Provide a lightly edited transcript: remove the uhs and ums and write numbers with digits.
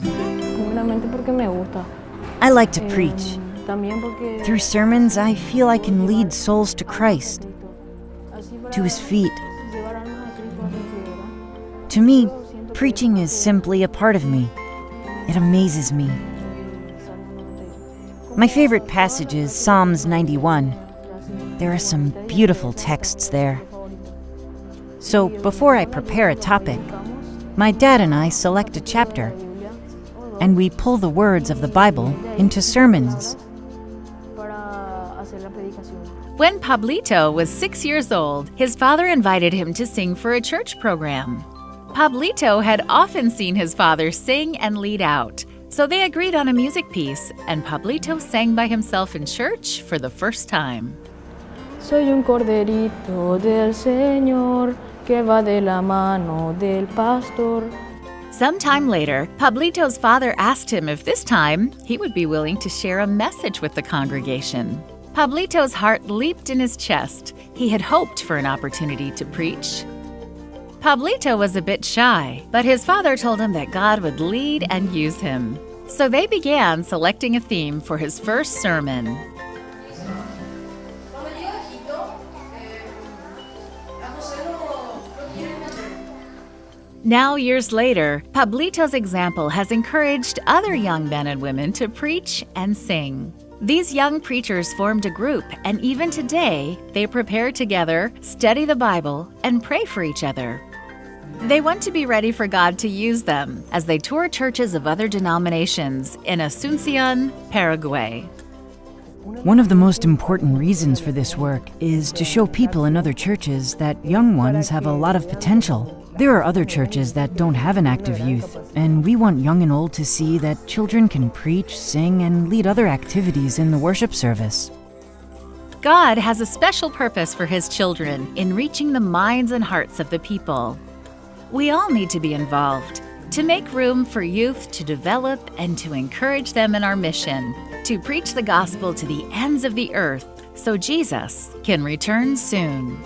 Primeramente porque me gusta. I like to preach. También porque Through sermons, I feel I can lead souls to Christ, to His feet. llevar almas a Cristo a sus pies, ¿verdad? To me, preaching is simply a part of me. It amazes me. My favorite passage is Psalms 91. There are some beautiful texts there. So before I prepare a topic, my dad and I select a chapter, and we pull the words of the Bible into sermons. When Pablito was 6 years old, his father invited him to sing for a church program. Pablito had often seen his father sing and lead out, so they agreed on a music piece, and Pablito sang by himself in church for the first time. Soy un corderito del Señor que va de la mano del pastor. Sometime later, Pablito's father asked him if this time he would be willing to share a message with the congregation. Pablito's heart leaped in his chest. He had hoped for an opportunity to preach. Pablito was a bit shy, but his father told him that God would lead and use him. So they began selecting a theme for his first sermon. Now, years later, Pablito's example has encouraged other young men and women to preach and sing. These young preachers formed a group, and even today, they prepare together, study the Bible, and pray for each other. They want to be ready for God to use them as they tour churches of other denominations in Asunción, Paraguay. One of the most important reasons for this work is to show people in other churches that young ones have a lot of potential. There are other churches that don't have an active youth, and we want young and old to see that children can preach, sing, and lead other activities in the worship service. God has a special purpose for His children in reaching the minds and hearts of the people. We all need to be involved, to make room for youth to develop and to encourage them in our mission, to preach the gospel to the ends of the earth so Jesus can return soon.